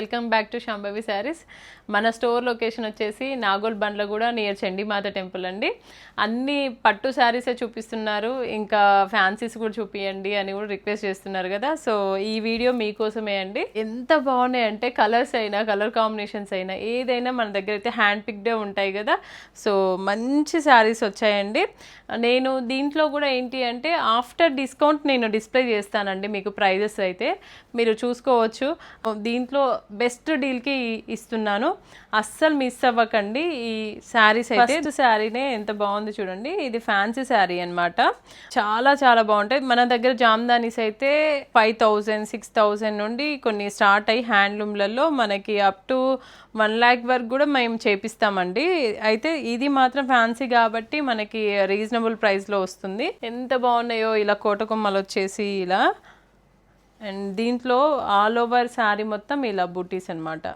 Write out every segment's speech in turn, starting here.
Welcome back to Shambhavi saris. మన store location వచ్చేసి Nagole Bandlaguda near Chandi Mata temple అండి. అన్ని పట్టు శారీసే చూపిస్తున్నారు, ఇంకా ఫ్యాన్సీస్ కూడా చూపియండి అని కూడా రిక్వెస్ట్ చేస్తున్నారు కదా. సో ఈ వీడియో మీకోసమే అండి. ఎంత బాగున్నాయి అంటే కలర్స్ అయినా కలర్ కాంబినేషన్స్ అయినా ఏదైనా మన దగ్గర అయితే హ్యాండ్ పిక్డే ఉంటాయి కదా. సో మంచి శారీస్ వచ్చాయండి. నేను దీంట్లో కూడా ఏంటి అంటే ఆఫ్టర్ డిస్కౌంట్ నేను డిస్ప్లే చేస్తానండి మీకు ప్రైజెస్ అయితే మీరు చూసుకోవచ్చు. దీంట్లో బెస్ట్ డీల్కి ఇస్తున్నాను, అస్సలు మిస్ అవ్వకండి. ఈ శారీస్ అయితే శారీనే ఎంత బాగుంది చూడండి. ఇది ఫ్యాన్సీ శారీ అనమాట, చాలా చాలా బాగుంటాయి. మన దగ్గర జామ్దానీస్ అయితే 5000 6000 నుండి కొన్ని స్టార్ట్ అయ్యి హ్యాండ్లూమ్లలో మనకి అప్ టు 1 lakh వరకు కూడా మేము చేపిస్తామండి. అయితే ఇది మాత్రం ఫ్యాన్సీ కాబట్టి మనకి రీజనబుల్ ప్రైస్లో వస్తుంది. ఎంత బాగున్నాయో ఇలా కోటకొమ్మలు వచ్చేసి ఇలా, అండ్ దీంట్లో ఆల్ ఓవర్ శారీ మొత్తం ఇలా బూటీస్ అనమాట.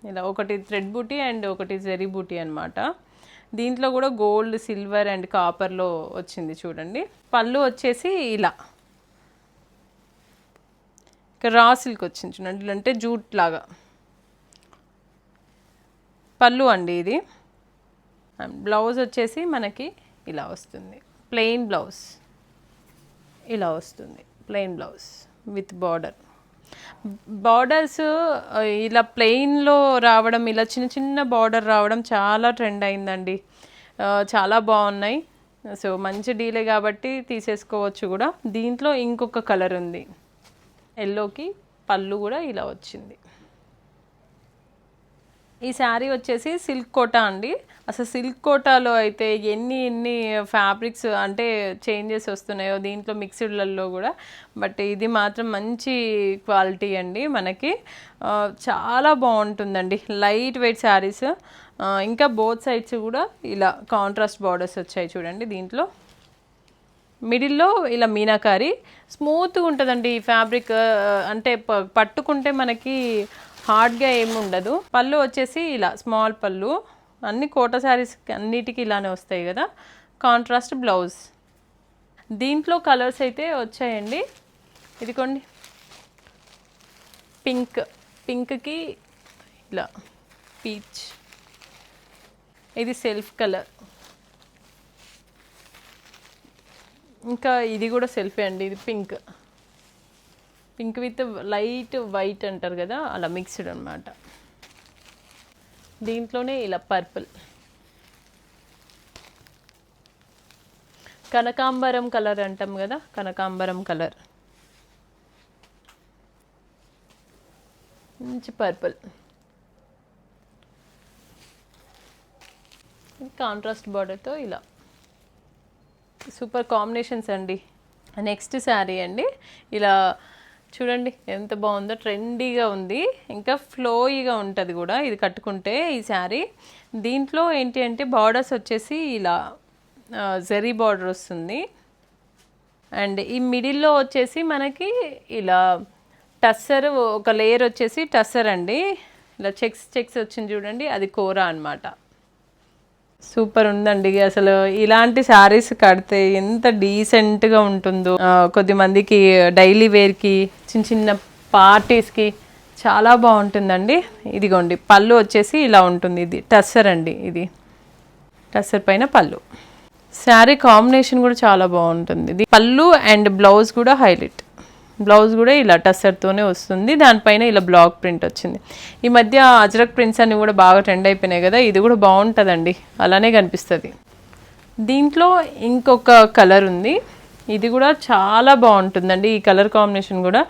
ఇలా ఒకటి థ్రెడ్ బూటీ అండ్ ఒకటి జెరీ బూటీ అనమాట. దీంట్లో కూడా గోల్డ్ సిల్వర్ అండ్ కాపర్లో వచ్చింది చూడండి. పళ్ళు వచ్చేసి ఇలా ఇక్కడ రా సిల్క్ వచ్చింది చూడండి, అంటే జూట్ లాగా పళ్ళు అండి ఇది. బ్లౌజ్ వచ్చేసి మనకి ఇలా వస్తుంది, ప్లెయిన్ బ్లౌజ్ ఇలా వస్తుంది, ప్లెయిన్ బ్లౌజ్ విత్ బార్డర్స్ ఇలా ప్లెయిన్లో రావడం, ఇలా చిన్న చిన్న బార్డర్ రావడం చాలా ట్రెండ్ అయిందండి. చాలా బాగున్నాయి. సో మంచి డీలే కాబట్టి తీసేసుకోవచ్చు కూడా. దీంట్లో ఇంకొక కలర్ ఉంది, ఎల్లోకి పళ్ళు కూడా ఇలా వచ్చింది. ఈ శారీ వచ్చేసి సిల్క్ కోటా అండి. అసలు సిల్క్ కోటాలో అయితే ఎన్ని ఫ్యాబ్రిక్స్ అంటే చేంజెస్ వస్తున్నాయో దీంట్లో మిక్స్డ్లలో కూడా. బట్ ఇది మాత్రం మంచి క్వాలిటీ అండి, మనకి చాలా బాగుంటుందండి. Light weight saris. ఇంకా బోత్ సైడ్స్ కూడా ఇలా కాంట్రాస్ట్ బార్డర్స్ వచ్చాయి చూడండి. దీంట్లో మిడిల్లో ఇలా మీనాకారి స్మూత్గా ఉంటుందండి ఈ ఫ్యాబ్రిక్. అంటే పట్టుకుంటే మనకి హార్డ్గా ఏమి ఉండదు. పళ్ళు వచ్చేసి ఇలా స్మాల్ పళ్ళు. అన్ని కోట శారీస్ అన్నిటికీ ఇలానే వస్తాయి కదా. Contrast blouse. దీంట్లో కలర్స్ అయితే వచ్చాయండి. ఇదిగోండి పింక్కి ఇలా పీచ్, ఇది సెల్ఫ్ కలర్. ఇంకా ఇది కూడా సెల్ఫే అండి. ఇది పింక్ విత్ లైట్ వైట్ అంటారు కదా, అలా మిక్స్డ్ అనమాట. దీంట్లోనే ఇలా పర్పుల్, కనకాంబరం కలర్ అంటాం కదా, కనకాంబరం కలర్, మంచి పర్పుల్, కాంట్రాస్ట్ బార్డర్తో ఇలా సూపర్ కాంబినేషన్స్ అండి. నెక్స్ట్ శారీ అండి. ఇలా చూడండి ఎంత బాగుందో, ట్రెండీగా ఉంది, ఇంకా ఫ్లోయిగా ఉంటుంది కూడా ఇది కట్టుకుంటే ఈ శారీ. దీంట్లో ఏంటి అంటే బార్డర్స్ వచ్చేసి ఇలా జరీ బార్డర్ వస్తుంది. అండ్ ఈ మిడిల్లో వచ్చేసి మనకి ఇలా టస్సర్, ఒక లేయర్ వచ్చేసి టస్సర్ అండి. ఇలా చెక్స్ వచ్చింది చూడండి, అది కోరా అనమాట. సూపర్ ఉందండి. అసలు ఇలాంటి శారీస్ కడితే ఎంత డీసెంట్గా ఉంటుందో. కొద్దిమందికి డైలీ వేర్కి, చిన్న చిన్న పార్టీస్కి చాలా బాగుంటుందండి. ఇదిగోండి పళ్ళు వచ్చేసి ఇలా ఉంటుంది. ఇది టస్సర్ అండి, ఇది టస్సర్ పైన పళ్ళు. శారీ కాంబినేషన్ కూడా చాలా బాగుంటుంది. ఇది పళ్ళు అండ్ బ్లౌజ్ కూడా హైలైట్. బ్లౌజ్ కూడా ఇలా టస్సర్తోనే వస్తుంది, దానిపైన ఇలా బ్లాక్ ప్రింట్ వచ్చింది. ఈ మధ్య అజ్రక్ ప్రింట్స్ అన్ని కూడా బాగా ట్రెండ్ అయిపోయినాయి కదా, ఇది కూడా బాగుంటుందండి, అలానే కనిపిస్తుంది. దీంట్లో ఇంకొక కలర్ ఉంది, ఇది కూడా చాలా బాగుంటుందండి. ఈ కలర్ కాంబినేషన్ కూడా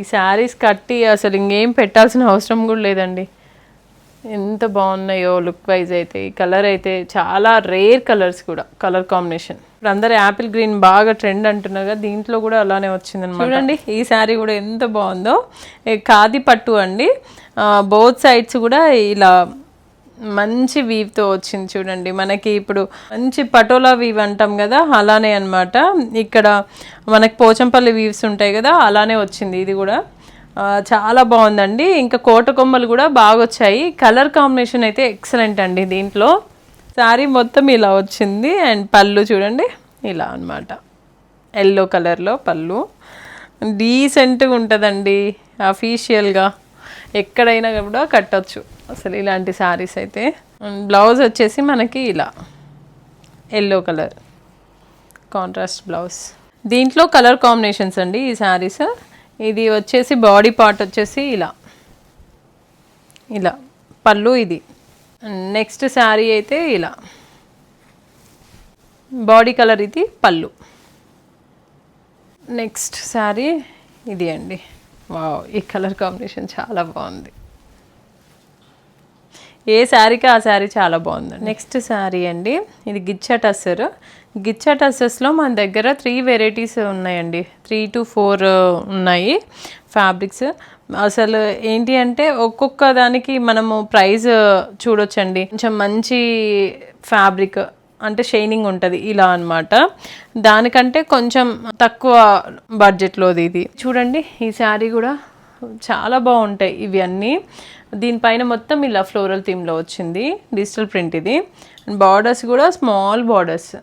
ఈ శారీస్ కట్టి అసలు ఇంకేం పెట్టాల్సిన అవసరం కూడా లేదండి. ఎంత బాగున్నాయో లుక్ వైజ్ అయితే. ఈ కలర్ అయితే చాలా రేర్ కలర్స్ కూడా, కలర్ కాంబినేషన్. ఇప్పుడు అందరు యాపిల్ గ్రీన్ బాగా ట్రెండ్ అంటున్నారు కదా, దీంట్లో కూడా అలానే వచ్చిందనమాట. చూడండి ఈ శారీ కూడా ఎంత బాగుందో. ఖాదీ పట్టు అండి. బోత్ సైడ్స్ కూడా ఇలా మంచి వీవ్తో వచ్చింది చూడండి. మనకి ఇప్పుడు మంచి పటోలా వీవ్ అంటాం కదా, అలానే అనమాట. ఇక్కడ మనకి పోచంపల్లి వీవ్స్ ఉంటాయి కదా, అలానే వచ్చింది ఇది కూడా. చాలా బాగుందండి. ఇంకా కోట కొమ్మలు కూడా బాగా వచ్చాయి. కలర్ కాంబినేషన్ అయితే ఎక్సలెంట్ అండి. దీంట్లో శారీ మొత్తం ఇలా వచ్చింది. అండ్ పళ్ళు చూడండి ఇలా అనమాట, ఎల్లో కలర్లో పళ్ళు. డీసెంట్గా ఉంటుందండి అఫీషియల్గా. ఎక్కడైనా కూడా కట్టొచ్చు అసలు ఇలాంటి శారీస్ అయితే. బ్లౌజ్ వచ్చేసి మనకి ఇలా ఎల్లో కలర్ కాంట్రాస్ట్ బ్లౌజ్. దీంట్లో కలర్ కాంబినేషన్స్ అండి ఈ శారీస్. ఇది వచ్చేసి బాడీ పార్ట్ వచ్చేసి ఇలా ఇలా పళ్ళు ఇది. నెక్స్ట్ శారీ అయితే ఇలా బాడీ కలర్ ఇది పళ్ళు. నెక్స్ట్ శారీ ఇది అండి. వావ్, ఈ కలర్ కాంబినేషన్ చాలా బాగుంది. ఏ శారీకి ఆ శారీ చాలా బాగుంది. నెక్స్ట్ శారీ అండి, ఇది గిచ్చా టస్సర్. గిచ్చా టస్సర్స్లో మన దగ్గర 3 వెరైటీస్ ఉన్నాయండి, 3 to 4 ఉన్నాయి ఫ్యాబ్రిక్స్. అసలు ఏంటి అంటే ఒక్కొక్క దానికి మనము ప్రైస్ చూడొచ్చండి. కొంచెం మంచి ఫ్యాబ్రిక్ అంటే షైనింగ్ ఉంటుంది ఇలా అనమాట. దానికంటే కొంచెం తక్కువ బడ్జెట్లోది ఇది. చూడండి ఈ శారీ కూడా చాలా బాగుంటాయి ఇవి అన్నీ. దీనిపైన మొత్తం ఇలా ఫ్లోరల్ థీమ్లో వచ్చింది, డిజిటల్ ప్రింట్ ఇది. అండ్ బార్డర్స్ కూడా స్మాల్ బార్డర్స్.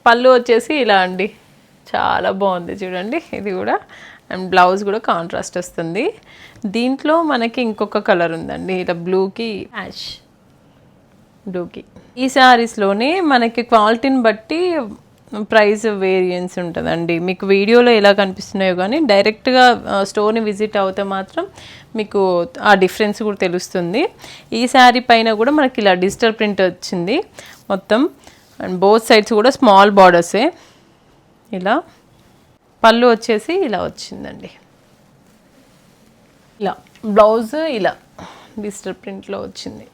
పళ్ళు వచ్చేసి ఇలా అండి, చాలా బాగుంది చూడండి ఇది కూడా. అండ్ బ్లౌజ్ కూడా కాంట్రాస్ట్ వస్తుంది. దీంట్లో మనకి ఇంకొక కలర్ ఉందండి, ఇలా బ్లూకి యాష్ బ్లూకి. ఈ శారీస్లోనే మనకి క్వాలిటీని బట్టి ప్రైస్ వేరియన్స్ ఉంటుందండి. మీకు వీడియోలో ఎలా కనిపిస్తున్నాయో కానీ డైరెక్ట్గా స్టోర్ని విజిట్ అవుతే మాత్రం మీకు ఆ డిఫరెన్స్ కూడా తెలుస్తుంది. ఈ శారీ పైన కూడా మనకి ఇలా డిజిటల్ ప్రింట్ వచ్చింది మొత్తం. అండ్ బోత్ సైడ్స్ కూడా స్మాల్ బార్డర్సే. ఇలా పళ్ళు వచ్చేసి ఇలా వచ్చిందండి. ఇలా బ్లౌజ్ ఇలా డిజిటల్ ప్రింట్లో వచ్చింది.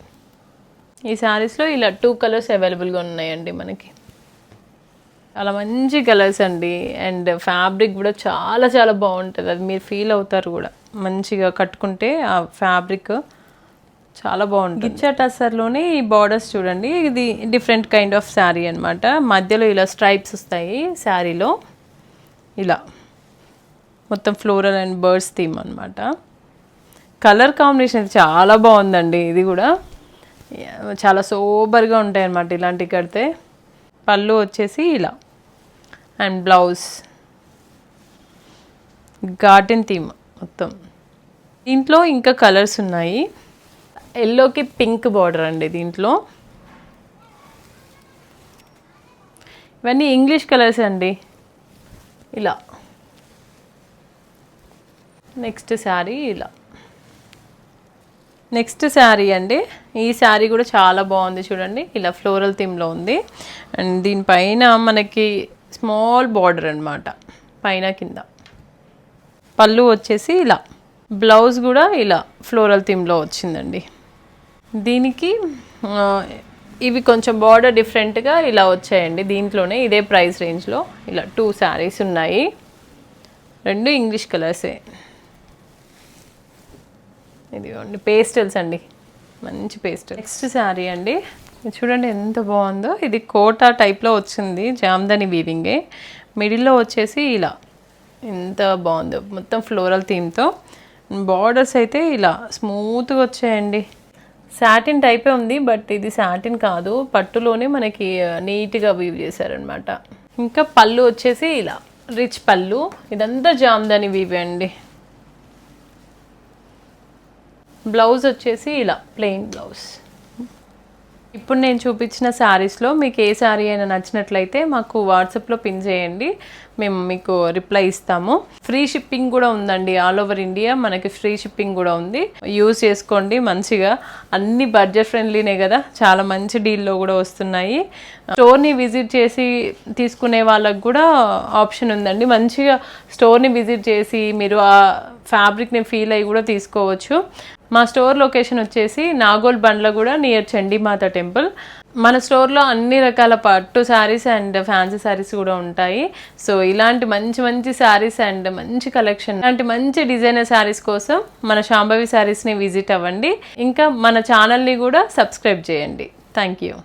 ఈ శారీస్లో ఇలా 2 కలర్స్ అవైలబుల్గా ఉన్నాయండి మనకి. చాలా మంచి కలర్స్ అండి. అండ్ ఫ్యాబ్రిక్ కూడా చాలా చాలా బాగుంటుంది, అది మీరు ఫీల్ అవుతారు కూడా. మంచిగా కట్టుకుంటే ఆ ఫ్యాబ్రిక్ చాలా బాగుంటుంది. గిచ్చా టస్సర్లోనే ఈ బార్డర్స్ చూడండి, ఇది డిఫరెంట్ కైండ్ ఆఫ్ శారీ అనమాట. మధ్యలో ఇలా స్ట్రైప్స్ వస్తాయి శారీలో. ఇలా మొత్తం ఫ్లోరల్ అండ్ బర్డ్స్ థీమ్ అనమాట. కలర్ కాంబినేషన్ చాలా బాగుందండి. ఇది కూడా చాలా సోబర్గా ఉంటాయి అన్నమాట ఇలాంటివి కడితే. పళ్ళు వచ్చేసి ఇలా అండ్ బ్లౌజ్ గార్డెన్ థీమ్ మొత్తం. దీంట్లో ఇంకా కలర్స్ ఉన్నాయి. ఎల్లోకి పింక్ బార్డర్ అండి దీంట్లో. ఇవన్నీ ఇంగ్లీష్ కలర్స్ అండి ఇలా. నెక్స్ట్ శారీ ఇలా. నెక్స్ట్ శారీ అండి, ఈ శారీ కూడా చాలా బాగుంది చూడండి, ఇలా ఫ్లోరల్ థీమ్లో ఉంది. అండ్ దీనిపైన మనకి స్మాల్ బార్డర్ అనమాట పైన కింద. పళ్ళు వచ్చేసి ఇలా, బ్లౌజ్ కూడా ఇలా ఫ్లోరల్ థీమ్లో వచ్చిందండి. దీనికి ఇవి కొంచెం బార్డర్ డిఫరెంట్గా ఇలా వచ్చాయండి దీంట్లోనే. ఇదే ప్రైస్ రేంజ్లో ఇలా 2 శారీస్ ఉన్నాయి, 2 ఇంగ్లీష్ కలర్సే. ఇదిగోండి పేస్టల్స్ అండి, మంచి పేస్టల్. నెక్స్ట్ శారీ అండి, చూడండి ఎంత బాగుందో. ఇది కోటా టైప్లో వచ్చింది, జామ్దాని వీవింగే. మిడిల్లో వచ్చేసి ఇలా ఎంత బాగుందో, మొత్తం ఫ్లోరల్ థీమ్తో. బార్డర్స్ అయితే ఇలా స్మూత్గా వచ్చాయండి. సాటిన్ టైపే ఉంది, బట్ ఇది సాటిన్ కాదు, పట్టులోనే మనకి నీట్గా వీవ్ చేశారనమాట. ఇంకా పళ్ళు వచ్చేసి ఇలా రిచ్ పళ్ళు. ఇదంతా జామ్దాని వీవే అండి. బ్లౌజ్ వచ్చేసి ఇలా ప్లెయిన్ బ్లౌజ్. ఇప్పుడు నేను చూపించిన శారీస్లో మీకు ఏ శారీ అయినా నచ్చినట్లయితే మాకు వాట్సాప్లో పిన్ చేయండి, మేము మీకు రిప్లై ఇస్తాము. ఫ్రీ షిప్పింగ్ కూడా ఉందండి, ఆల్ ఓవర్ ఇండియా మనకి ఫ్రీ షిప్పింగ్ కూడా ఉంది. యూజ్ చేసుకోండి మంచిగా. అన్ని బడ్జెట్ ఫ్రెండ్లీనే కదా, చాలా మంచి డీల్లో కూడా వస్తున్నాయి. స్టోర్ని విజిట్ చేసి తీసుకునే వాళ్ళకు కూడా ఆప్షన్ ఉందండి. మంచిగా స్టోర్ని విజిట్ చేసి మీరు ఆ ఫ్యాబ్రిక్ని ఫీల్ అయ్యి కూడా తీసుకోవచ్చు. మా స్టోర్ లొకేషన్ వచ్చేసి నాగోల్ బండ్లగూడ నియర్ చండీమాత టెంపుల్. మన స్టోర్లో అన్ని రకాల పట్టు శారీస్ అండ్ ఫ్యాన్సీ శారీస్ కూడా ఉంటాయి. సో ఇలాంటి మంచి మంచి శారీస్ అండ్ మంచి కలెక్షన్, ఇలాంటి మంచి డిజైనర్ శారీస్ కోసం మన శాంభవి శారీస్ని విజిట్ అవ్వండి. ఇంకా మన ఛానల్ని కూడా సబ్స్క్రైబ్ చేయండి. Thank you.